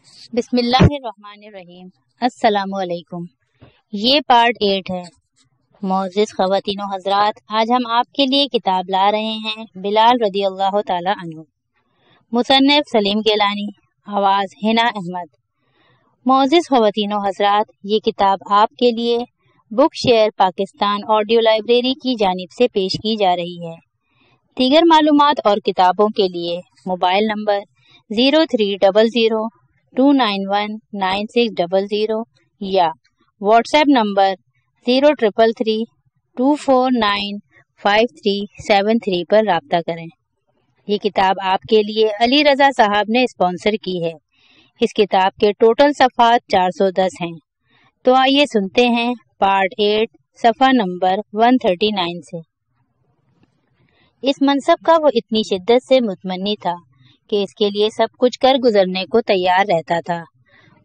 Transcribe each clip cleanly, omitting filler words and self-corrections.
بسم اللہ الرحمن الرحیم۔ السلام علیکم۔ یہ پارٹ 8 ہے۔ معزز خواتین و حضرات، آج ہم آپ کے لیے کتاب لا رہے ہیں بلال رضی اللہ تعالی عنہ، مصنف سلیم گیلانی، آواز حنا احمد۔ معزز خواتین و حضرات، یہ کتاب آپ کے لیے بک شیئر پاکستان آڈیو لائبریری کی جانب سے پیش کی جا رہی ہے۔ دیگر معلومات اور کتابوں کے لیے موبائل نمبر 0300291960 یا واٹس ایپ نمبر 0333249573 پر رابطہ کریں۔ یہ کتاب آپ کے لیے علی رضا صاحب نے اسپانسر کی ہے۔ اس کتاب کے ٹوٹل صفحات 410 ہیں۔ تو آئیے سنتے ہیں پارٹ 8 صفحہ نمبر 139 سے۔ اس منصب کا وہ اتنی شدت سے متمنی تھا کہ اس کے لیے سب کچھ کر گزرنے کو تیار رہتا تھا۔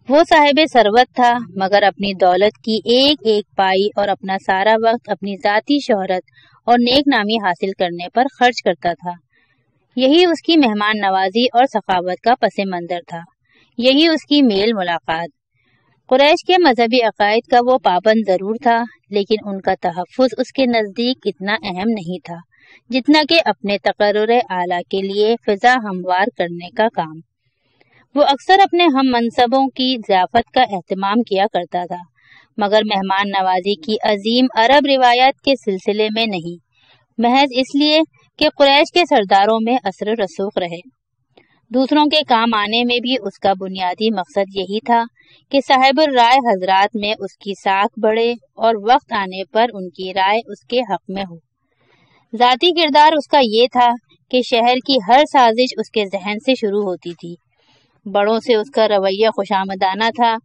وہ صاحب ثروت تھا، مگر اپنی دولت کی ایک ایک پائی اور اپنا سارا وقت اپنی ذاتی شہرت اور نیک نامی حاصل کرنے پر خرچ کرتا تھا۔ یہی اس کی مہمان نوازی اور سخاوت کا پس منظر تھا، یہی اس کی میل ملاقات۔ قریش کے مذہبی عقائد کا وہ پابند ضرور تھا، لیکن ان کا تحفظ اس کے نزدیک اتنا اہم نہیں تھا جتنا کہ اپنے تقرر اعلیٰ کے لیے فضا ہموار کرنے کا کام۔ وہ اکثر اپنے ہم منصبوں کی ضیافت کا اہتمام کیا کرتا تھا، مگر مہمان نوازی کی عظیم عرب روایات کے سلسلے میں نہیں، محض اس لیے کہ قریش کے سرداروں میں اثر رسوخ رہے۔ دوسروں کے کام آنے میں بھی اس کا بنیادی مقصد یہی تھا کہ صاحب الرائے حضرات میں اس کی ساکھ بڑھے اور وقت آنے پر ان کی رائے اس کے حق میں ہو۔ ذاتی کردار اس کا یہ تھا کہ شہر کی ہر سازش اس کے ذہن سے شروع ہوتی تھی۔ بڑوں سے اس کا رویہ خوشامدانہ تھا،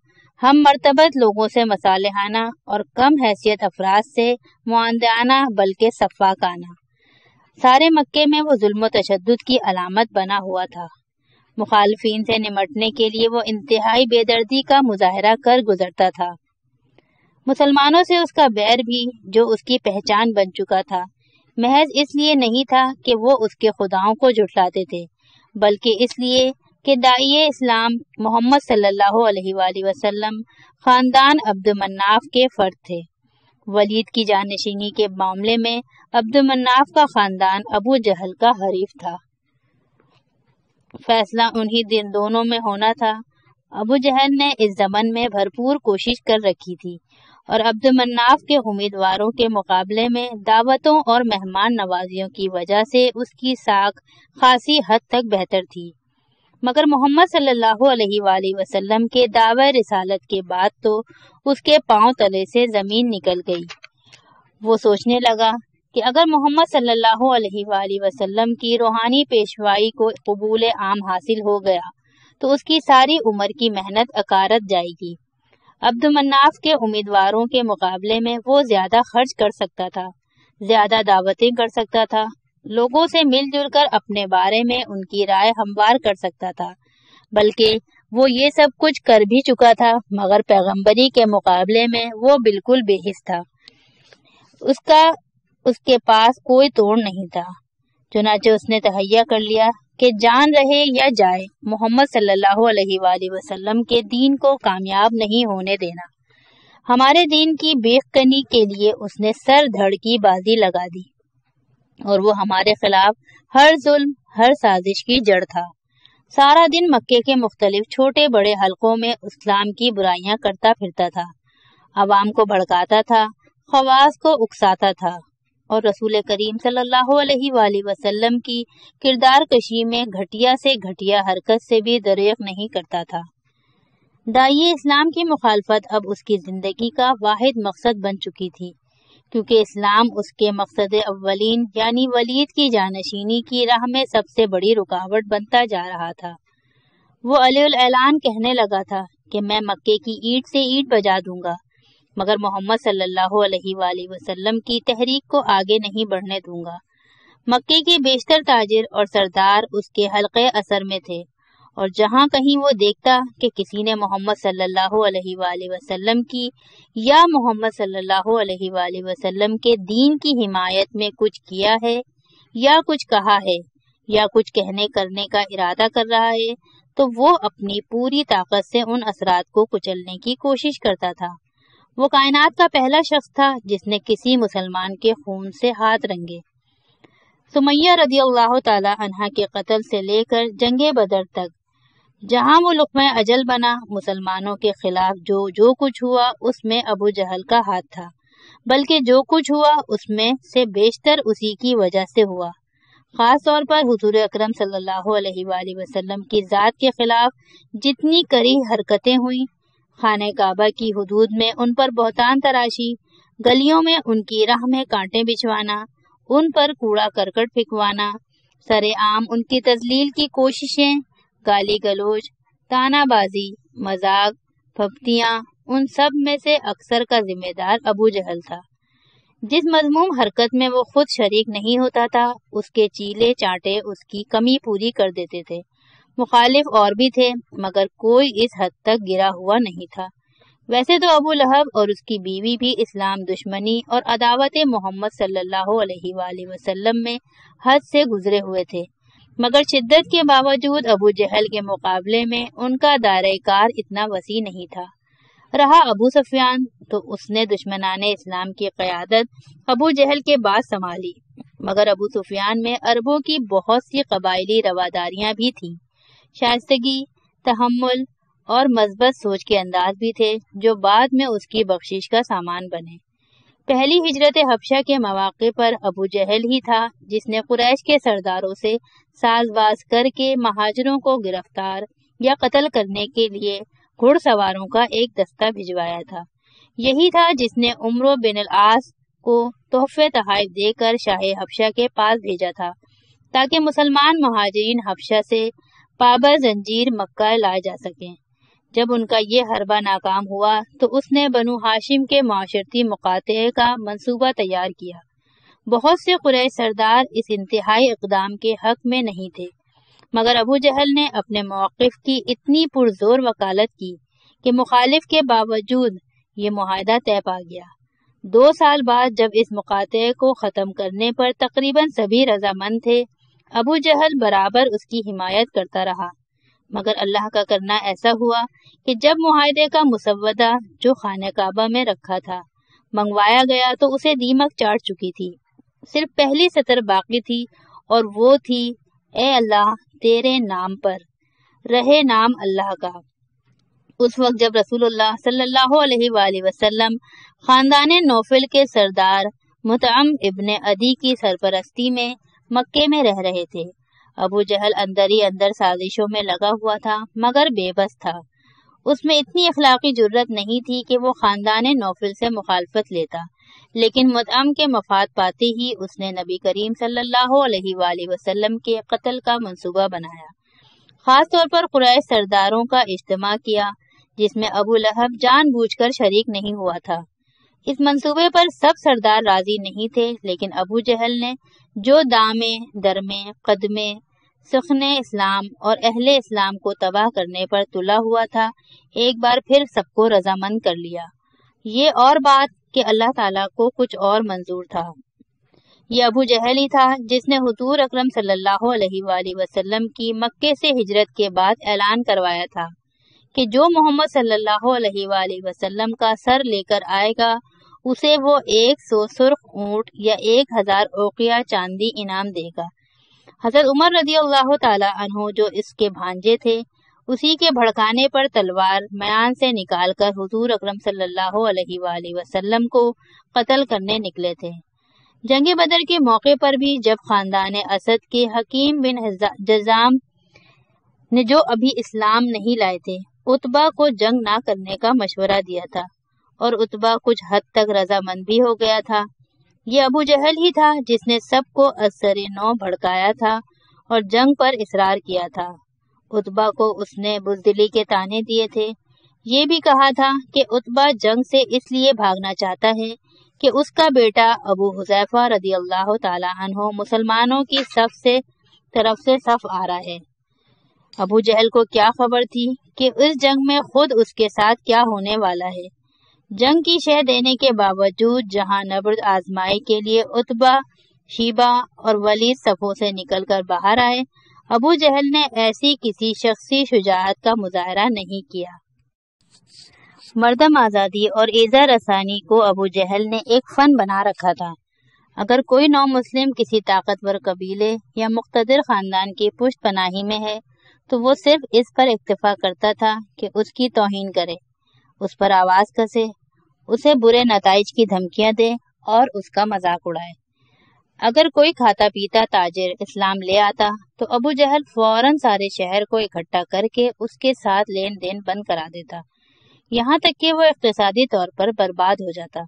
ہم مرتبت لوگوں سے مصالحانہ اور کم حیثیت افراد سے معاندانہ بلکہ صفاقانہ۔ سارے مکے میں وہ ظلم و تشدد کی علامت بنا ہوا تھا۔ مخالفین سے نمٹنے کے لیے وہ انتہائی بے دردی کا مظاہرہ کر گزرتا تھا۔ مسلمانوں سے اس کا بیر بھی، جو اس کی پہچان بن چکا تھا، محض اس لیے نہیں تھا کہ وہ اس کے خداؤں کو جھٹلاتے تھے، بلکہ اس لیے کہ داعی اسلام محمد صلی اللہ علیہ وآلہ وسلم خاندان عبد مناف کے فرد تھے۔ ولید کی جانشینی کے معاملے میں عبد مناف کا خاندان ابو جہل کا حریف تھا۔ فیصلہ انہی دونوں میں ہونا تھا۔ ابو جہل نے اس ضمن میں بھرپور کوشش کر رکھی تھی، اور عبد مناف کے امیدواروں کے مقابلے میں دعوتوں اور مہمان نوازیوں کی وجہ سے اس کی ساکھ خاصی حد تک بہتر تھی۔ مگر محمد صلی اللہ علیہ وآلہ وسلم کے دعوی رسالت کے بعد تو اس کے پاؤں تلے سے زمین نکل گئی۔ وہ سوچنے لگا کہ اگر محمد صلی اللہ علیہ وآلہ وسلم کی روحانی پیشوائی کو قبول عام حاصل ہو گیا تو اس کی ساری عمر کی محنت اکارت جائے گی۔ عبد مناف کے امیدواروں کے مقابلے میں وہ زیادہ خرچ کر سکتا تھا، زیادہ دعوتیں کر سکتا تھا، لوگوں سے مل جل کر اپنے بارے میں ان کی رائے ہموار کر سکتا تھا، بلکہ وہ یہ سب کچھ کر بھی چکا تھا، مگر پیغمبری کے مقابلے میں وہ بالکل بے حس تھا۔ اس کے پاس کوئی توڑ نہیں تھا۔ چنانچہ اس نے تہیہ کر لیا کہ جان رہے یا جائے محمد صلی اللہ علیہ وآلہ وسلم کے دین کو کامیاب نہیں ہونے دینا۔ ہمارے دین کی بیخ کنی کے لیے اس نے سر دھڑ کی بازی لگا دی، اور وہ ہمارے خلاف ہر ظلم، ہر سازش کی جڑ تھا۔ سارا دن مکے کے مختلف چھوٹے بڑے حلقوں میں اسلام کی برائیاں کرتا پھرتا تھا، عوام کو بھڑکاتا تھا، خواص کو اکساتا تھا، اور رسول کریم صلی اللہ علیہ وآلہ وسلم کی کردار کشی میں گھٹیا سے گھٹیا حرکت سے بھی دریغ نہیں کرتا تھا۔ داعی اسلام کی مخالفت اب اس کی زندگی کا واحد مقصد بن چکی تھی، کیونکہ اسلام اس کے مقصد اولین یعنی ولید کی جانشینی کی راہ میں سب سے بڑی رکاوٹ بنتا جا رہا تھا۔ وہ علی الاعلان کہنے لگا تھا کہ میں مکے کی اینٹ سے اینٹ بجا دوں گا، مگر محمد صلی اللہ علیہ وآلہ وسلم کی تحریک کو آگے نہیں بڑھنے دوں گا۔ مکے کے بیشتر تاجر اور سردار اس کے حلقے اثر میں تھے، اور جہاں کہیں وہ دیکھتا کہ کسی نے محمد صلی اللہ علیہ وآلہ وسلم کی یا محمد صلی اللہ علیہ وآلہ وسلم کے دین کی حمایت میں کچھ کیا ہے یا کچھ کہا ہے یا کچھ کہنے کرنے کا ارادہ کر رہا ہے تو وہ اپنی پوری طاقت سے ان اثرات کو کچلنے کی کوشش کرتا تھا۔ وہ کائنات کا پہلا شخص تھا جس نے کسی مسلمان کے خون سے ہاتھ رنگے۔ سمیہ رضی اللہ تعالی عنہا کے قتل سے لے کر جنگ بدر تک جہاں وہ لقمہ اجل بنا، مسلمانوں کے خلاف جو کچھ ہوا اس میں ابو جہل کا ہاتھ تھا، بلکہ جو کچھ ہوا اس میں سے بیشتر اسی کی وجہ سے ہوا۔ خاص طور پر حضور اکرم صلی اللہ علیہ وآلہ وسلم کی ذات کے خلاف جتنی کری حرکتیں ہوئیں، خانہ کعبہ کی حدود میں ان پر بہتان تراشی، گلیوں میں ان کی راہ میں کانٹے بچھوانا، ان پر کوڑا کرکٹ پھینکوانا، سر عام ان کی تذلیل کی کوششیں، گالی گلوچ، تانا بازی، مذاق، پھپتیاں، ان سب میں سے اکثر کا ذمہ دار ابو جہل تھا۔ جس مذموم حرکت میں وہ خود شریک نہیں ہوتا تھا، اس کے چیلے چانٹے اس کی کمی پوری کر دیتے تھے۔ مخالف اور بھی تھے، مگر کوئی اس حد تک گرا ہوا نہیں تھا۔ ویسے تو ابو لہب اور اس کی بیوی بھی اسلام دشمنی اور عداوت محمد صلی اللہ علیہ وآلہ وسلم میں حد سے گزرے ہوئے تھے، مگر شدت کے باوجود ابو جہل کے مقابلے میں ان کا دائرہ کار اتنا وسیع نہیں تھا۔ رہا ابو سفیان، تو اس نے دشمنان اسلام کی قیادت ابو جہل کے بعد سنبھالی، مگر ابو سفیان میں عربوں کی بہت سی قبائلی رواداریاں بھی تھیں، شائستگی، تحمل اور مثبت سوچ کے انداز بھی تھے جو بعد میں اس کی بخشش کا سامان بنے۔ پہلی ہجرت حبشہ کے مواقع پر ابو جہل ہی تھا جس نے قریش کے سرداروں سے ساز باز کر کے مہاجروں کو گرفتار یا قتل کرنے کے لیے گھڑ سواروں کا ایک دستہ بھجوایا تھا۔ یہی تھا جس نے عمرو بن العاص کو تحفے تحائف دے کر شاہ حبشہ کے پاس بھیجا تھا تاکہ مسلمان مہاجرین حبشہ سے پابر زنجیر مکہ لائے جا سکیں۔ جب ان کا یہ حربہ ناکام ہوا تو اس نے بنو ہاشم کے معاشرتی مقاطعے کا منصوبہ تیار کیا۔ بہت سے قریش سردار اس انتہائی اقدام کے حق میں نہیں تھے، مگر ابو جہل نے اپنے موقف کی اتنی پرزور وکالت کی کہ مخالف کے باوجود یہ معاہدہ طے پا گیا۔ 2 سال بعد جب اس مقاطعے کو ختم کرنے پر تقریباً سبھی رضامند تھے، ابو جہل برابر اس کی حمایت کرتا رہا، مگر اللہ کا کرنا ایسا ہوا کہ جب معاہدے کا مسودہ جو خانہ کعبہ میں رکھا تھا منگوایا گیا تو اسے دیمک چاٹ چکی تھی، صرف پہلی سطر باقی تھی اور وہ تھی، اے اللہ تیرے نام پر، رہے نام اللہ کا۔ اس وقت جب رسول اللہ صلی اللہ علیہ وآلہ وسلم خاندان نوفل کے سردار مطعم ابن عدی کی سرپرستی میں مکے میں رہ رہے تھے، ابو جہل اندر ہی اندر سازشوں میں لگا ہوا تھا مگر بے بس تھا۔ اس میں اتنی اخلاقی جرت نہیں تھی کہ وہ خاندان نوفل سے مخالفت لیتا، لیکن مطعم کے مفاد پاتے ہی اس نے نبی کریم صلی اللہ علیہ وآلہ وسلم کے قتل کا منصوبہ بنایا۔ خاص طور پر قریش سرداروں کا اجتماع کیا جس میں ابو لہب جان بوجھ کر شریک نہیں ہوا تھا۔ اس منصوبے پر سب سردار راضی نہیں تھے، لیکن ابو جہل نے جو دامے، درمے، قدمے، سخن اسلام اور اہل اسلام کو تباہ کرنے پر تلا ہوا تھا، ایک بار پھر سب کو رضامند کر لیا۔ یہ اور بات کہ اللہ تعالیٰ کو کچھ اور منظور تھا۔ یہ ابو جہل ہی تھا جس نے حضور اکرم صلی اللہ علیہ وآلہ وسلم کی مکے سے ہجرت کے بعد اعلان کروایا تھا کہ جو محمد صلی اللہ علیہ وآلہ وسلم کا سر لے کر آئے گا اسے وہ 100 سرخ اونٹ یا 1000 اوقیہ چاندی انعام دے گا۔ حضرت عمر رضی اللہ تعالی عنہ جو اس کے بھانجے تھے، اسی کے بھڑکانے پر تلوار میان سے نکال کر حضور اکرم صلی اللہ علیہ وآلہ وسلم کو قتل کرنے نکلے تھے۔ جنگ بدر کے موقع پر بھی جب خاندان اسد کے حکیم بن جزام نے جو ابھی اسلام نہیں لائے تھے عتبہ کو جنگ نہ کرنے کا مشورہ دیا تھا، اور عتبہ کچھ حد تک رضامند بھی ہو گیا تھا۔ یہ ابو جہل ہی تھا جس نے سب کو از سر نو بھڑکایا تھا اور جنگ پر اصرار کیا تھا۔ عتبہ کو اس نے بزدلی کے طعنے دیے تھے، یہ بھی کہا تھا کہ عتبہ جنگ سے اس لیے بھاگنا چاہتا ہے کہ اس کا بیٹا ابو حذیفہ رضی اللہ تعالی عنہ مسلمانوں کی طرف سے صف آ رہا ہے۔ ابو جہل کو کیا خبر تھی کہ اس جنگ میں خود اس کے ساتھ کیا ہونے والا ہے۔ جنگ کی شہ دینے کے باوجود جہاں نبرد آزمائی کے لیے عتبہ، شیبہ اور ولید صفوں سے نکل کر باہر آئے، ابو جہل نے ایسی کسی شخصی شجاعت کا مظاہرہ نہیں کیا۔ مردم آزادی اور ایذا رسانی کو ابو جہل نے ایک فن بنا رکھا تھا۔ اگر کوئی نو مسلم کسی طاقتور قبیلے یا مقتدر خاندان کی پشت پناہی میں ہے تو وہ صرف اس پر اکتفا کرتا تھا کہ اس کی توہین کرے، اس پر آواز کسے، اسے برے نتائج کی دھمکیاں دے اور اس کا مذاق اڑائے۔ اگر کوئی کھاتا پیتا تاجر اسلام لے آتا تو ابو جہل فوراً سارے شہر کو اکٹھا کر کے اس کے ساتھ لین دین بند کرا دیتا، یہاں تک کہ وہ اقتصادی طور پر برباد ہو جاتا۔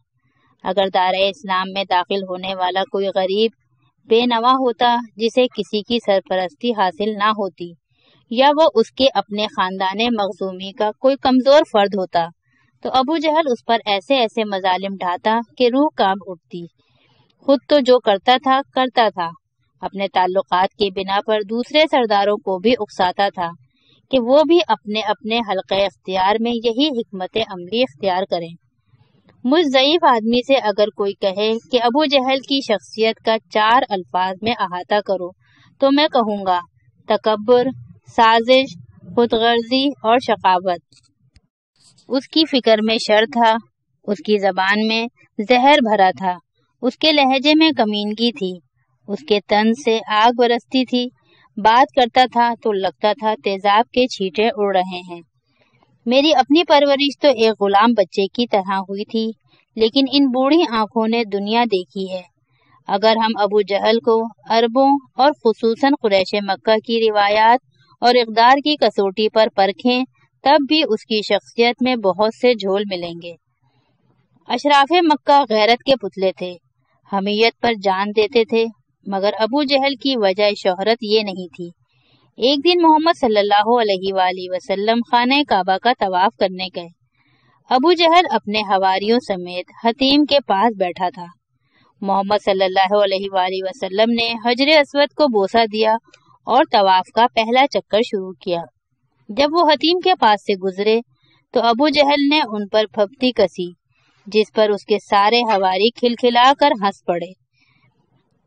اگر دائرۂ اسلام میں داخل ہونے والا کوئی غریب بے نوا ہوتا جسے کسی کی سرپرستی حاصل نہ ہوتی، یا وہ اس کے اپنے خاندان مخزومی کا کوئی کمزور فرد ہوتا، تو ابو جہل اس پر ایسے ایسے مظالم ڈھاتا کہ روح کانپ اٹھتی۔ خود تو جو کرتا تھا اپنے تعلقات کی بنا پر دوسرے سرداروں کو بھی اکساتا تھا کہ وہ بھی اپنے اپنے حلقہ اختیار میں یہی حکمت عملی اختیار کریں۔ مجھ ضعیف آدمی سے اگر کوئی کہے کہ ابو جہل کی شخصیت کا 4 الفاظ میں احاطہ کرو تو میں کہوں گا: تکبر، سازش، خود غرضی اور شقاوت۔ اس کی فکر میں شر تھا، اس کی زبان میں زہر بھرا تھا، اس کے لہجے میں کمینگی تھی، اس کے تن سے آگ برستی تھی، بات کرتا تھا تو لگتا تھا تیزاب کے چھینٹے اڑ رہے ہیں۔ میری اپنی پرورش تو ایک غلام بچے کی طرح ہوئی تھی، لیکن ان بوڑھی آنکھوں نے دنیا دیکھی ہے۔ اگر ہم ابو جہل کو عربوں اور خصوصاً قریش مکہ کی روایات اور اقدار کی کسوٹی پر پرکھیں تب بھی اس کی شخصیت میں بہت سے جھول ملیں گے۔ اشراف مکہ غیرت کے پتلے تھے، حمیت پر جان دیتے تھے، مگر ابو جہل کی وجہ شہرت یہ نہیں تھی۔ ایک دن محمد صلی اللہ علیہ وآلہ وسلم خانہ کعبہ کا طواف کرنے گئے۔ ابو جہل اپنے حواریوں سمیت حتیم کے پاس بیٹھا تھا۔ محمد صلی اللہ علیہ وآلہ وسلم نے حجر اسود کو بوسہ دیا اور طواف کا پہلا چکر شروع کیا۔ جب وہ حتیم کے پاس سے گزرے تو ابو جہل نے ان پر پھپتی کسی، جس پر اس کے سارے حواری کھلکھلا کر ہنس پڑے۔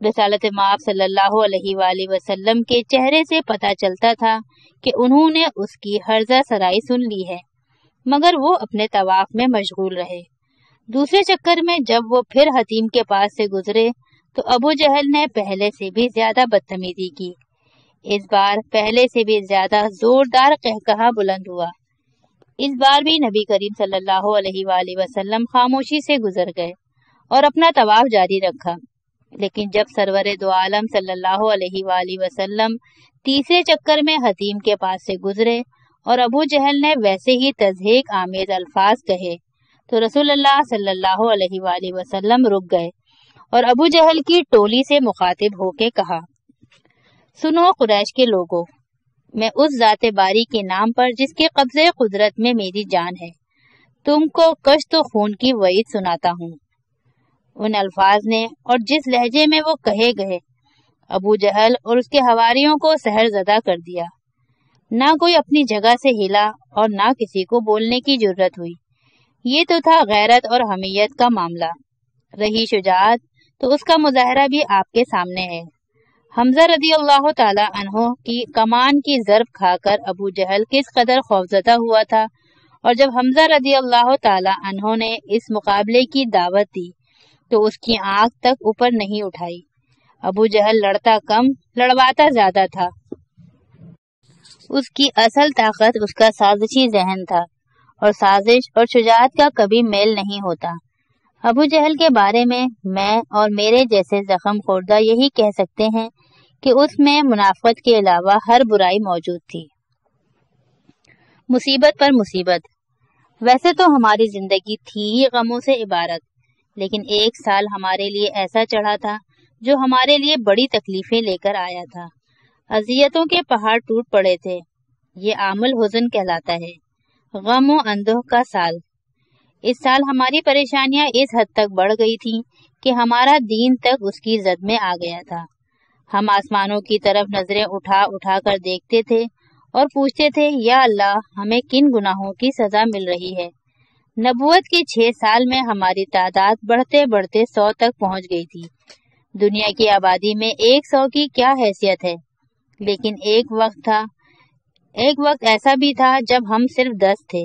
رسالت مآب صلی اللہ علیہ وآلہ وسلم کے چہرے سے پتہ چلتا تھا کہ انہوں نے اس کی ہرزہ سرائی سن لی ہے، مگر وہ اپنے طواف میں مشغول رہے۔ دوسرے چکر میں جب وہ پھر حتیم کے پاس سے گزرے تو ابو جہل نے پہلے سے بھی زیادہ بدتمیزی کی۔ اس بار پہلے سے بھی زیادہ زوردار قہقہا بلند ہوا۔ اس بار بھی نبی کریم صلی اللہ علیہ وآلہ وسلم خاموشی سے گزر گئے اور اپنا طواف جاری رکھا، لیکن جب سرور دو عالم صلی اللہ علیہ وآلہ وسلم تیسرے چکر میں حتیم کے پاس سے گزرے اور ابو جہل نے ویسے ہی تضحیک آمیز الفاظ کہے تو رسول اللہ صلی اللہ علیہ وآلہ وسلم رک گئے اور ابو جہل کی ٹولی سے مخاطب ہو کے کہا: سنو قریش کے لوگوں، میں اس ذات باری کے نام پر جس کے قبضے قدرت میں میری جان ہے تم کو کشت و خون کی وعید سناتا ہوں۔ ان الفاظ نے اور جس لہجے میں وہ کہے گئے ابو جہل اور اس کے حواریوں کو سحر زدہ کر دیا۔ نہ کوئی اپنی جگہ سے ہلا اور نہ کسی کو بولنے کی جرت ہوئی۔ یہ تو تھا غیرت اور حمیت کا معاملہ۔ رہی شجاعت تو اس کا مظاہرہ بھی آپ کے سامنے ہے۔ حمزہ رضی اللہ تعالی عنہ کی کمان کی ضرب کھا کر ابو جہل کس قدر خوفزدہ ہوا تھا، اور جب حمزہ رضی اللہ تعالی عنہ نے اس مقابلے کی دعوت دی تو اس کی آنکھ تک اوپر نہیں اٹھائی۔ ابو جہل لڑتا کم، لڑواتا زیادہ تھا۔ اس کی اصل طاقت اس کا سازشی ذہن تھا، اور سازش اور شجاعت کا کبھی میل نہیں ہوتا۔ ابو جہل کے بارے میں اور میرے جیسے زخم خوردہ یہی کہہ سکتے ہیں کہ اس میں منافقت کے علاوہ ہر برائی موجود تھی۔ مصیبت پر مصیبت۔ ویسے تو ہماری زندگی تھی ہی غموں سے عبارت، لیکن ایک سال ہمارے لیے ایسا چڑھا تھا جو ہمارے لیے بڑی تکلیفیں لے کر آیا تھا۔ اذیتوں کے پہاڑ ٹوٹ پڑے تھے۔ یہ عام الحزن کہلاتا ہے، غم و اندوہ کا سال۔ اس سال ہماری پریشانیاں اس حد تک بڑھ گئی تھیں کہ ہمارا دین تک اس کی زد میں آ گیا تھا۔ ہم آسمانوں کی طرف نظریں اٹھا اٹھا کر دیکھتے تھے اور پوچھتے تھے، یا اللہ، ہمیں کن گناہوں کی سزا مل رہی ہے؟ نبوت کے 6 سال میں ہماری تعداد بڑھتے بڑھتے 100 تک پہنچ گئی تھی۔ دنیا کی آبادی میں 100 کی کیا حیثیت ہے؟ لیکن ایک وقت ایسا بھی تھا جب ہم صرف 10 تھے۔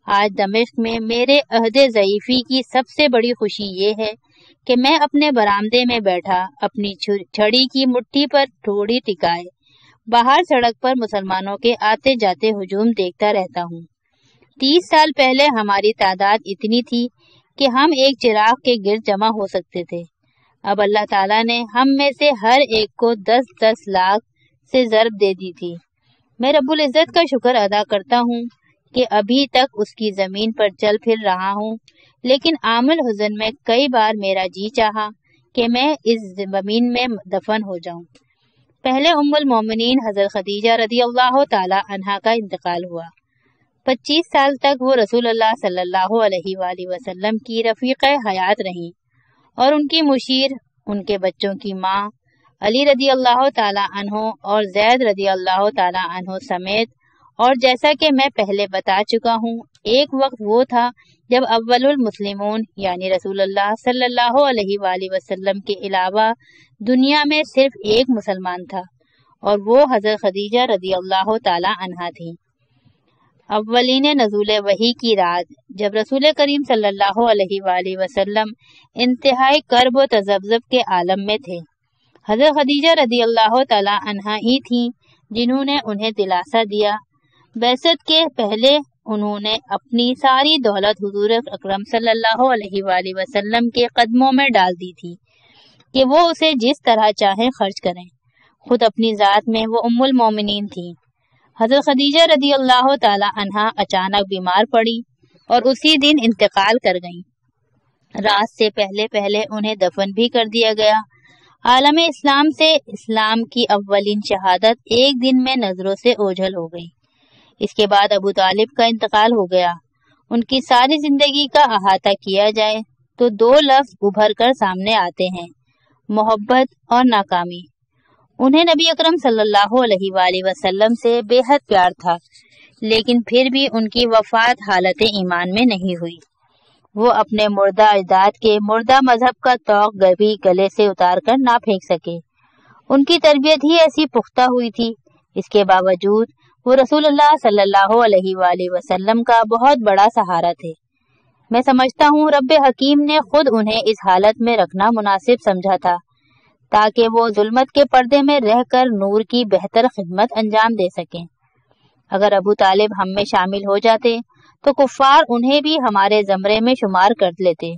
آج دمشق میں میرے عہد ضعیفی کی سب سے بڑی خوشی یہ ہے کہ میں اپنے برآمدے میں بیٹھا اپنی چھڑی کی مٹھی پر تھوڑی ٹکائے باہر سڑک پر مسلمانوں کے آتے جاتے ہجوم دیکھتا رہتا ہوں۔ 30 سال پہلے ہماری تعداد اتنی تھی کہ ہم ایک چراغ کے گرد جمع ہو سکتے تھے۔ اب اللہ تعالیٰ نے ہم میں سے ہر ایک کو 10-10 لاکھ سے ضرب دے دی تھی۔ میں رب العزت کا شکر ادا کرتا ہوں کہ ابھی تک اس کی زمین پر چل پھر رہا ہوں، لیکن عام الحزن میں کئی بار میرا جی چاہا کہ میں اس زمین میں دفن ہو جاؤں۔ پہلے ام المومنین حضرت خدیجہ رضی اللہ تعالی عنہا کا انتقال ہوا۔ 25 سال تک وہ رسول اللہ صلی اللہ علیہ وآلہ وسلم کی رفیق حیات رہیں اور ان کی مشیر، ان کے بچوں کی ماں علی رضی اللہ تعالی عنہ اور زید رضی اللہ تعالی عنہ سمیت، اور جیسا کہ میں پہلے بتا چکا ہوں، ایک وقت وہ تھا جب اول المسلمون یعنی رسول اللہ صلی اللہ علیہ وآلہ وسلم کے علاوہ دنیا میں صرف ایک مسلمان تھا، اور وہ حضرت خدیجہ رضی اللہ تعالی عنہا تھیں۔ اولین نزول وحی کی رات جب رسول کریم صلی اللہ علیہ وآلہ وسلم انتہائی کرب و تذبذب کے عالم میں تھے، حضرت خدیجہ رضی اللہ تعالی عنہا ہی تھیں جنہوں نے انہیں دلاسا دیا۔ بعثت کے پہلے انہوں نے اپنی ساری دولت حضور اکرم صلی اللہ علیہ وآلہ وسلم کے قدموں میں ڈال دی تھی کہ وہ اسے جس طرح چاہیں خرچ کریں۔ خود اپنی ذات میں وہ ام المومنین تھیں۔ حضرت خدیجہ رضی اللہ تعالی عنہا اچانک بیمار پڑی اور اسی دن انتقال کر گئیں۔ رات سے پہلے انہیں دفن بھی کر دیا گیا۔ عالم اسلام سے اسلام کی اولین شہادت ایک دن میں نظروں سے اوجھل ہو گئی۔ اس کے بعد ابو طالب کا انتقال ہو گیا۔ ان کی ساری زندگی کا احاطہ کیا جائے تو 2 لفظ ابھر کر سامنے آتے ہیں: محبت اور ناکامی۔ انہیں نبی اکرم صلی اللہ علیہ وآلہ وسلم سے بے حد پیار تھا، لیکن پھر بھی ان کی وفات حالت ایمان میں نہیں ہوئی۔ وہ اپنے مردہ اجداد کے مردہ مذہب کا طوق بھی گلے سے اتار کر نہ پھینک سکے۔ ان کی تربیت ہی ایسی پختہ ہوئی تھی۔ اس کے باوجود وہ رسول اللہ صلی اللہ علیہ وآلہ وسلم کا بہت بڑا سہارا تھے۔ میں سمجھتا ہوں رب حکیم نے خود انہیں اس حالت میں رکھنا مناسب سمجھا تھا تاکہ وہ ظلمت کے پردے میں رہ کر نور کی بہتر خدمت انجام دے سکیں۔ اگر ابو طالب ہم میں شامل ہو جاتے تو کفار انہیں بھی ہمارے زمرے میں شمار کر لیتے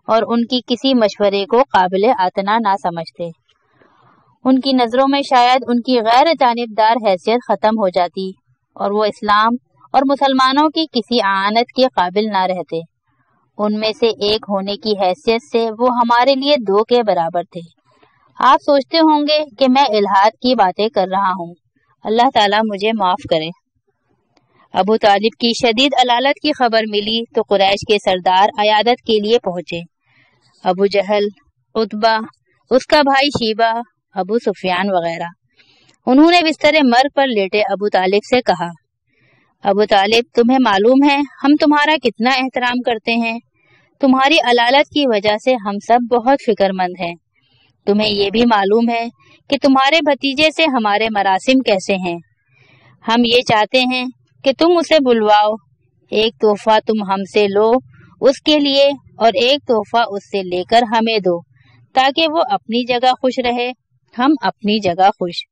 اور ان کی کسی مشورے کو قابل اعتنا نہ سمجھتے۔ ان کی نظروں میں شاید ان کی غیر جانبدار حیثیت ختم ہو جاتی اور وہ اسلام اور مسلمانوں کی کسی اعانت کے قابل نہ رہتے۔ ان میں سے ایک ہونے کی حیثیت سے وہ ہمارے لیے 2 کے برابر تھے۔ آپ سوچتے ہوں گے کہ میں الہاد کی باتیں کر رہا ہوں، اللہ تعالیٰ مجھے معاف کرے۔ ابو طالب کی شدید علالت کی خبر ملی تو قریش کے سردار عیادت کے لیے پہنچے۔ ابو جہل، عتبہ، اس کا بھائی شیبہ، ابو سفیان وغیرہ۔ انہوں نے بستر مرگ پر لیٹے ابو طالب سے کہا: ابو طالب، تمہیں معلوم ہے ہم تمہارا کتنا احترام کرتے ہیں۔ تمہاری علالت کی وجہ سے ہم سب بہت فکر مند ہیں۔ تمہیں یہ بھی معلوم ہے کہ تمہارے بھتیجے سے ہمارے مراسم کیسے ہیں۔ ہم یہ چاہتے ہیں کہ تم اسے بلواؤ، ایک تحفہ تم ہم سے لو اس کے لیے اور ایک تحفہ اس سے لے کر ہمیں دو، تاکہ وہ اپنی جگہ خوش رہے، ہم اپنی جگہ خوش۔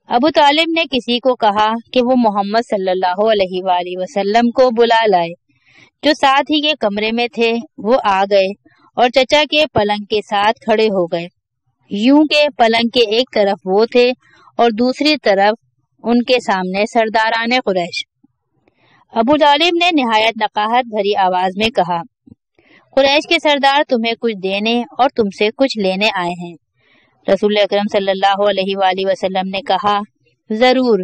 ابو طالب نے کسی کو کہا کہ وہ محمد صلی اللہ علیہ وآلہ وسلم کو بلا لائے۔ جو ساتھ ہی کے کمرے میں تھے وہ آ گئے اور چچا کے پلنگ کے ساتھ کھڑے ہو گئے، یوں کہ پلنگ کے ایک طرف وہ تھے اور دوسری طرف ان کے سامنے سرداران قریش۔ ابو طالب نے نہایت نقاہت بھری آواز میں کہا: قریش کے سردار تمہیں کچھ دینے اور تم سے کچھ لینے آئے ہیں۔ رسول اکرم صلی اللہ علیہ وآلہ وسلم نے کہا: ضرور،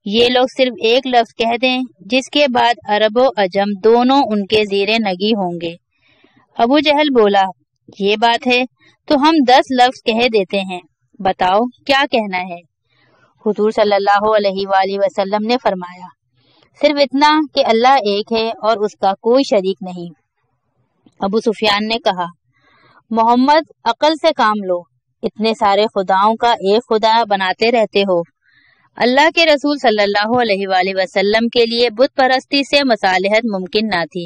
یہ لوگ صرف ایک لفظ کہہ دیں جس کے بعد عرب و عجم دونوں ان کے زیر نگی ہوں گے۔ ابو جہل بولا: یہ بات ہے تو ہم 10 لفظ کہہ دیتے ہیں، بتاؤ کیا کہنا ہے۔ حضور صلی اللہ علیہ وآلہ وسلم نے فرمایا: صرف اتنا کہ اللہ ایک ہے اور اس کا کوئی شریک نہیں۔ ابو سفیان نے کہا: محمد، عقل سے کام لو، اتنے سارے خداؤں کا ایک خدا بناتے رہتے ہو۔ اللہ کے رسول صلی اللہ علیہ وآلہ وسلم کے لیے بت پرستی سے مصالحت ممکن نہ تھی۔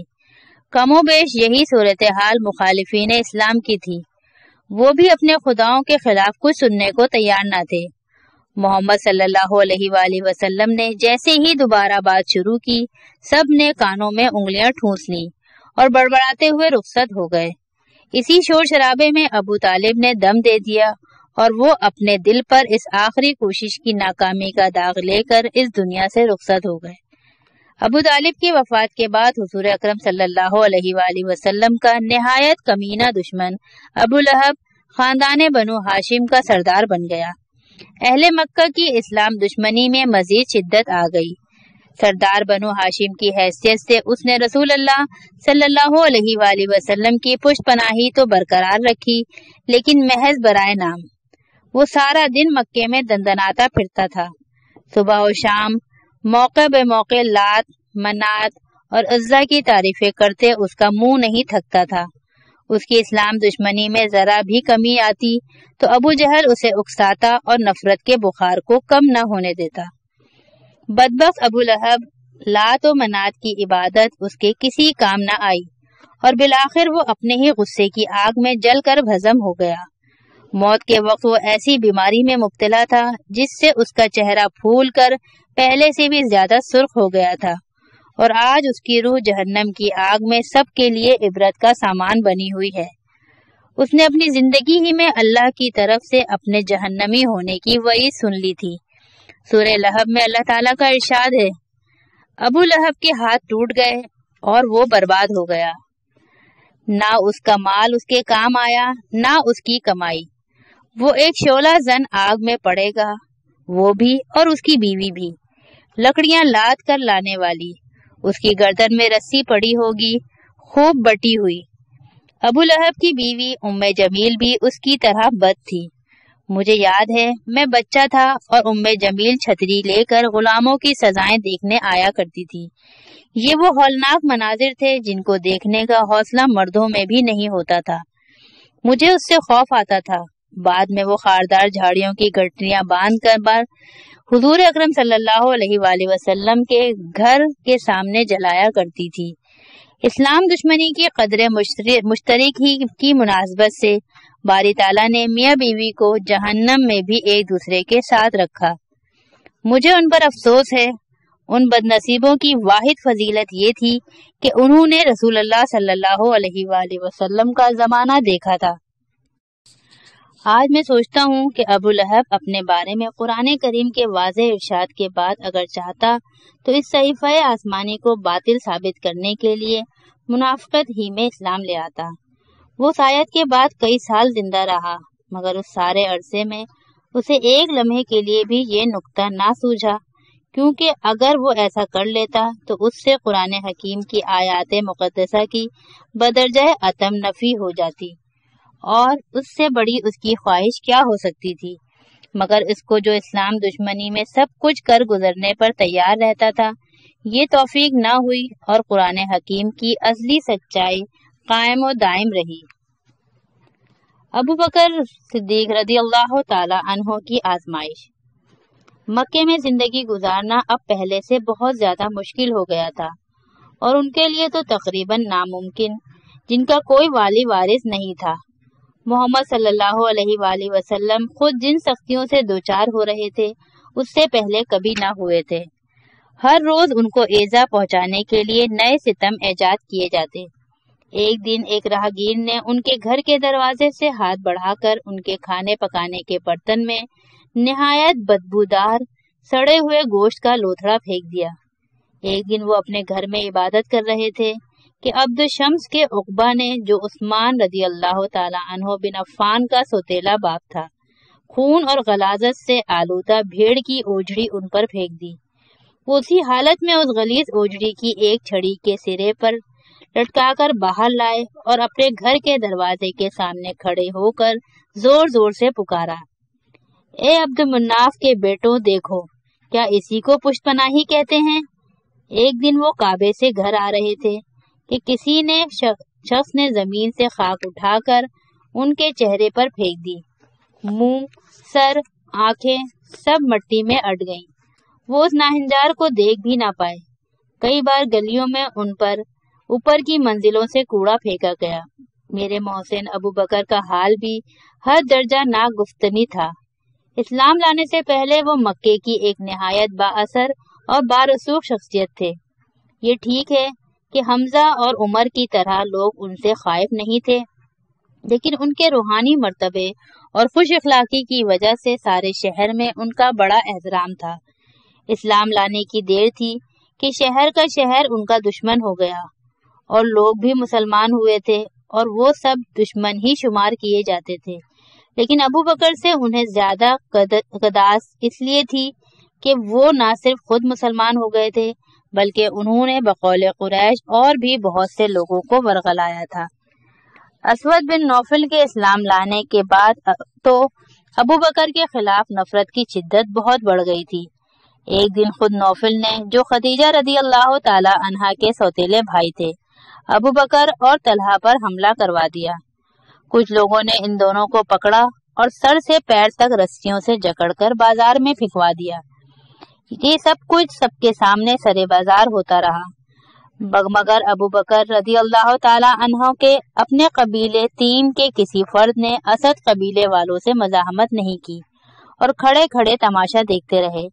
کم و بیش یہی صورتحال مخالفین اسلام کی تھی۔ وہ بھی اپنے خداؤں کے خلاف کچھ سننے کو تیار نہ تھے۔ محمد صلی اللہ علیہ وآلہ وسلم نے جیسے ہی دوبارہ بات شروع کی، سب نے کانوں میں انگلیاں ٹھونس لیں اور بڑبڑاتے ہوئے رخصت ہو گئے۔ اسی شور شرابے میں ابو طالب نے دم دے دیا اور وہ اپنے دل پر اس آخری کوشش کی ناکامی کا داغ لے کر اس دنیا سے رخصت ہو گئے۔ ابو طالب کی وفات کے بعد حضور اکرم صلی اللہ علیہ وآلہ وسلم کا نہایت کمینہ دشمن ابو لہب خاندان بنو ہاشم کا سردار بن گیا۔ اہل مکہ کی اسلام دشمنی میں مزید شدت آ گئی۔ سردار بنو ہاشم کی حیثیت سے اس نے رسول اللہ صلی اللہ علیہ وآلہ وسلم کی پشت پناہی تو برقرار رکھی، لیکن محض برائے نام۔ وہ سارا دن مکے میں دندناتا پھرتا تھا۔ صبح و شام موقع بے موقع لات، منات اور عزا کی تعریفیں کرتے اس کا منہ نہیں تھکتا تھا۔ اس کی اسلام دشمنی میں ذرا بھی کمی آتی تو ابو جہل اسے اکساتا اور نفرت کے بخار کو کم نہ ہونے دیتا۔ بدبخت ابو لہب لات و منات کی عبادت اس کے کسی کام نہ آئی اور بالآخر وہ اپنے ہی غصے کی آگ میں جل کر بھسم ہو گیا۔ موت کے وقت وہ ایسی بیماری میں مبتلا تھا جس سے اس کا چہرہ پھول کر پہلے سے بھی زیادہ سرخ ہو گیا تھا، اور آج اس کی روح جہنم کی آگ میں سب کے لیے عبرت کا سامان بنی ہوئی ہے۔ اس نے اپنی زندگی ہی میں اللہ کی طرف سے اپنے جہنمی ہونے کی وعید سن لی تھی۔ سورہ لہب میں اللہ تعالیٰ کا ارشاد ہے، ابو لہب کے ہاتھ ٹوٹ گئے اور وہ برباد ہو گیا۔ نہ اس کا مال اس کے کام آیا، نہ اس کی کمائی۔ وہ ایک شعلہ زن آگ میں پڑے گا، وہ بھی اور اس کی بیوی بھی، لکڑیاں لاد کر لانے والی۔ اس کی گردن میں رسی پڑی ہوگی، خوب بٹی ہوئی۔ ابو لہب کی بیوی ام جمیل بھی اس کی طرح بد تھی۔ مجھے یاد ہے میں بچہ تھا اور ام جمیل چھتری لے کر غلاموں کی سزائیں دیکھنے آیا کرتی تھی۔ یہ وہ ہولناک مناظر تھے جن کو دیکھنے کا حوصلہ مردوں میں بھی نہیں ہوتا تھا۔ مجھے اس سے خوف آتا تھا۔ بعد میں وہ خاردار جھاڑیوں کی گٹریاں باندھ کر حضور اکرم صلی اللہ علیہ وآلہ وسلم کے گھر کے سامنے جلایا کرتی تھی۔ اسلام دشمنی کی قدر مشترک ہی کی مناسبت سے باری تعالیٰ نے میاں بیوی کو جہنم میں بھی ایک دوسرے کے ساتھ رکھا۔ مجھے ان پر افسوس ہے۔ ان بد نصیبوں کی واحد فضیلت یہ تھی کہ انہوں نے رسول اللہ صلی اللہ علیہ وآلہ وسلم کا زمانہ دیکھا تھا۔ آج میں سوچتا ہوں کہ ابو لہب اپنے بارے میں قرآن کریم کے واضح ارشاد کے بعد اگر چاہتا تو اس صحیفہ آسمانی کو باطل ثابت کرنے کے لیے منافقت ہی میں اسلام لے آتا۔ وہ سایت کے بعد کئی سال زندہ رہا، مگر اس سارے عرصے میں اسے ایک لمحے کے لیے بھی یہ نکتہ نہ سوجھا، کیونکہ اگر وہ ایسا کر لیتا تو اس سے قرآن حکیم کی آیات مقدسہ کی بدرجہ اتم نفی ہو جاتی، اور اس سے بڑی اس کی خواہش کیا ہو سکتی تھی۔ مگر اس کو جو اسلام دشمنی میں سب کچھ کر گزرنے پر تیار رہتا تھا، یہ توفیق نہ ہوئی اور قرآن حکیم کی اصلی سچائی قائم و دائم رہی۔ ابو بکر صدیق رضی اللہ تعالی عنہ کی آزمائش۔ مکے میں زندگی گزارنا اب پہلے سے بہت زیادہ مشکل ہو گیا تھا، اور ان کے لیے تو تقریباً ناممکن، جن کا کوئی والی وارث نہیں تھا۔ محمد صلی اللہ علیہ وآلہ وسلم خود جن سختیوں سے دوچار ہو رہے تھے اس سے پہلے کبھی نہ ہوئے تھے۔ ہر روز ان کو ایذا پہنچانے کے لیے نئے ستم ایجاد کیے جاتے۔ ایک دن ایک راہگیر نے ان کے گھر کے دروازے سے ہاتھ بڑھا کر ان کے کھانے پکانے کے برتن میں نہایت بدبودار سڑے ہوئے گوشت کا لوتھڑا پھینک دیا۔ ایک دن وہ اپنے گھر میں عبادت کر رہے تھے کہ عبد الشمس کے عقبہ نے، جو عثمان رضی اللہ تعالی عنہ بن عفان کا سوتیلا باپ تھا، خون اور غلاظت سے آلودہ بھیڑ کی اوجڑی ان پر پھینک دی۔ وہ اسی حالت میں اس غلیظ اوجڑی کی ایک چھڑی کے سرے پر لٹکا کر باہر لائے اور اپنے گھر کے دروازے کے سامنے کھڑے ہو کر زور زور سے پکارا، اے عبد مناف کے بیٹوں، دیکھو، کیا اسی کو پشت پناہی کہتے ہیں؟ ایک دن وہ کعبے سے گھر آ رہے تھے کہ کسی نے شخص نے زمین سے خاک اٹھا کر ان کے چہرے پر پھینک دی۔ منہ، سر، آنکھیں سب مٹی میں اٹ گئیں۔ وہ اس ناہنجار کو دیکھ بھی نہ پائے۔ کئی بار گلیوں میں ان پر اوپر کی منزلوں سے کوڑا پھینکا گیا۔ میرے محسن ابو بکر کا حال بھی ہر درجہ ناگفتنی تھا۔ اسلام لانے سے پہلے وہ مکے کی ایک نہایت با اثر اور بارسوخ شخصیت تھے۔ یہ ٹھیک ہے کہ حمزہ اور عمر کی طرح لوگ ان سے خائف نہیں تھے، لیکن ان کے روحانی مرتبے اور خوش اخلاقی کی وجہ سے سارے شہر میں ان کا بڑا احترام تھا۔ اسلام لانے کی دیر تھی کہ شہر کا شہر ان کا دشمن ہو گیا، اور لوگ بھی مسلمان ہوئے تھے اور وہ سب دشمن ہی شمار کیے جاتے تھے۔ لیکن ابو بکر سے انہیں زیادہ قداس اس لیے تھی کہ وہ نہ صرف خود مسلمان ہو گئے تھے، بلکہ انہوں نے بقول قریش اور بھی بہت سے لوگوں کو ورغلایا تھا۔ اسود بن نوفل کے اسلام لانے کے بعد تو ابو بکر کے خلاف نفرت کی شدت بہت بڑھ گئی تھی۔ ایک دن خود نوفل نے، جو خدیجہ رضی اللہ تعالی عنہا کے سوتیلے بھائی تھے، ابو بکر اور طلحہ پر حملہ کروا دیا۔ کچھ لوگوں نے ان دونوں کو پکڑا اور سر سے پیر تک رسیوں سے جکڑ کر بازار میں پھینکوا دیا۔ یہ سب کچھ سب کے سامنے سرے بازار ہوتا رہا، مگر ابو بکر رضی اللہ تعالی عنہ کے اپنے قبیلے تیم کے کسی فرد نے اسد قبیلے والوں سے مزاحمت نہیں کی اور کھڑے کھڑے تماشا دیکھتے رہے۔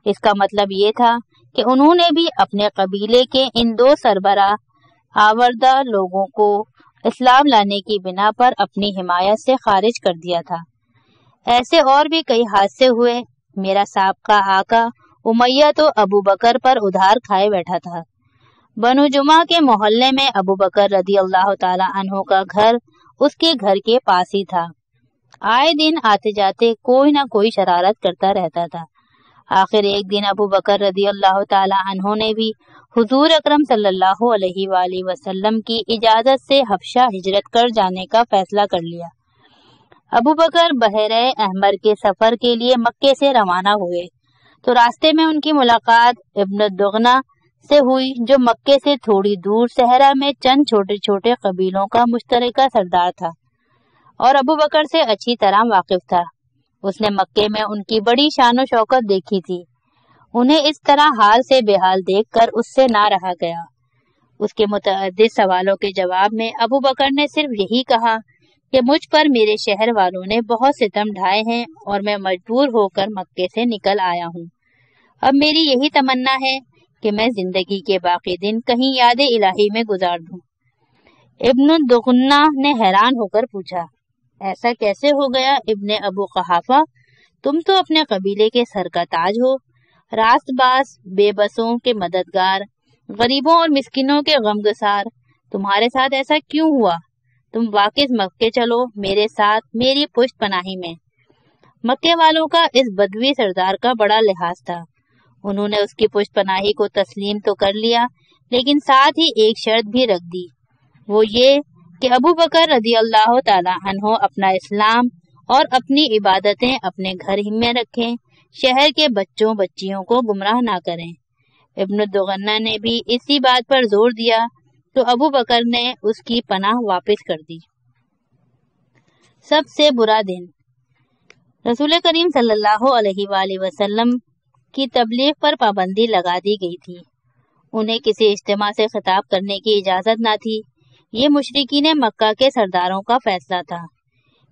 اس کا مطلب یہ تھا کہ انہوں نے بھی اپنے قبیلے کے ان دو سربراہ آوردہ لوگوں کو اسلام لانے کی بنا پر اپنی حمایت سے خارج کر دیا تھا۔ ایسے اور بھی کئی حادثے ہوئے۔ میرا سابقہ آقا امیہ تو ابو بکر پر ادھار کھائے بیٹھا تھا۔ بنو جمعہ کے محلے میں ابو بکر رضی اللہ تعالی عنہ کا گھر اس کے گھر کے پاس ہی تھا۔ آئے دن آتے جاتے کوئی نہ کوئی شرارت کرتا رہتا تھا۔ آخر ایک دن ابو بکر رضی اللہ تعالی عنہ نے بھی حضور اکرم صلی اللہ علیہ وآلہ وسلم کی اجازت سے حبشہ ہجرت کر جانے کا فیصلہ کر لیا۔ ابو بکر بحیرہ احمر کے سفر کے لیے مکے سے روانہ ہوئے تو راستے میں ان کی ملاقات ابن دغنہ سے ہوئی، جو مکے سے تھوڑی دور صحرا میں چند چھوٹے چھوٹے قبیلوں کا مشترکہ سردار تھا اور ابو بکر سے اچھی طرح واقف تھا۔ اس نے مکے میں ان کی بڑی شان و شوکت دیکھی تھی۔ انہیں اس طرح حال سے بے حال دیکھ کر اس سے نہ رہا گیا۔ اس کے متعدد سوالوں کے جواب میں ابو بکر نے صرف یہی کہا کہ مجھ پر میرے شہر والوں نے بہت ستم ڈھائے ہیں اور میں مجبور ہو کر مکے سے نکل آیا ہوں۔ اب میری یہی تمنا ہے کہ میں زندگی کے باقی دن کہیں یاد الہی میں گزار دوں۔ ابن دغنہ نے حیران ہو کر پوچھا، ایسا کیسے ہو گیا ابن ابو قحافہ؟ تم تو اپنے قبیلے کے سر کا تاج ہو، راست باز، بے بسوں کے مددگار، غریبوں اور مسکینوں کے غمگسار، تمہارے ساتھ ایسا کیوں ہوا؟ تم واقف مکے چلو میرے ساتھ میری پشت پناہی میں۔ مکے والوں کا اس بدوی سردار کا بڑا لحاظ تھا۔ انہوں نے اس کی پشت پناہی کو تسلیم تو کر لیا، لیکن ساتھ ہی ایک شرط بھی رکھ دی، وہ یہ کہ ابو بکر رضی اللہ تعالی عنہ اپنا اسلام اور اپنی عبادتیں اپنے گھر ہی میں رکھیں، شہر کے بچوں بچیوں کو گمراہ نہ کریں۔ ابن دغنہ نے بھی اسی بات پر زور دیا تو ابو بکر نے اس کی پناہ واپس کر دی۔ سب سے برا دن۔ رسول کریم صلی اللہ علیہ وآلہ وسلم کی تبلیغ پر پابندی لگا دی گئی تھی۔ انہیں کسی اجتماع سے خطاب کرنے کی اجازت نہ تھی۔ یہ مشرکین مکہ کے سرداروں کا فیصلہ تھا۔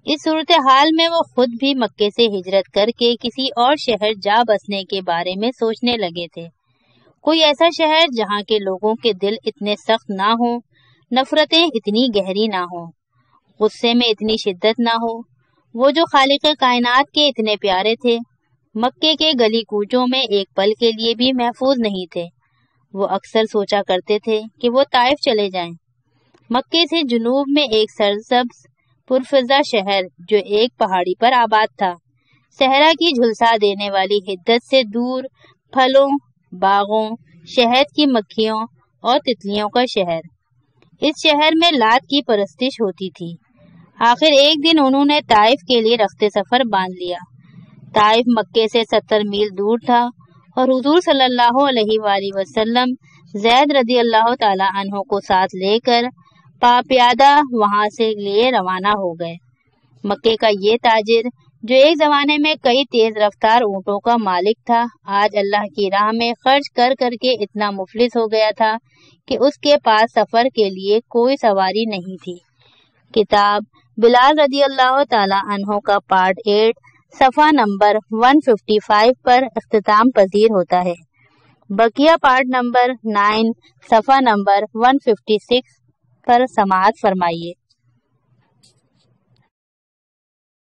اس صورتحال میں وہ خود بھی مکے سے ہجرت کر کے کسی اور شہر جا بسنے کے بارے میں سوچنے لگے تھے۔ کوئی ایسا شہر جہاں کے لوگوں کے دل اتنے سخت نہ ہوں، نفرتیں اتنی گہری نہ ہوں، غصے میں اتنی شدت نہ ہو۔ وہ جو خالق کائنات کے اتنے پیارے تھے، مکے کے گلی کوچوں میں ایک پل کے لیے بھی محفوظ نہیں تھے۔ وہ اکثر سوچا کرتے تھے کہ وہ طائف چلے جائیں۔ مکے سے جنوب میں ایک سرسبز پرفضا شہر جو ایک پہاڑی پر آباد تھا، صحرا کی جھلسا دینے والی حدت سے دور، پھلوں، باغوں، شہد کی مکھیوں اور تتلیوں کا شہر۔ اس شہر میں لات کی پرستش ہوتی تھی۔ آخر ایک دن انہوں نے طائف کے لیے رخت سفر باندھ لیا۔ طائف مکے سے 70 میل دور تھا اور حضور صلی اللہ علیہ وآلہ وسلم زید رضی اللہ تعالی عنہ کو ساتھ لے کر پیادہ وہاں سے لیے روانہ ہو گئے۔ مکے کا یہ تاجر جو ایک زمانے میں کئی تیز رفتار اونٹوں کا مالک تھا، آج اللہ کی راہ میں خرچ کر کر کے اتنا مفلس ہو گیا تھا کہ اس کے پاس سفر کے لیے کوئی سواری نہیں تھی۔ کتاب بلال رضی اللہ تعالی عنہ کا پارٹ 8 صفحہ نمبر 155 پر اختتام پذیر ہوتا ہے۔ بقیہ پارٹ نمبر 9 صفحہ نمبر 156 پر سماعت فرمائیے۔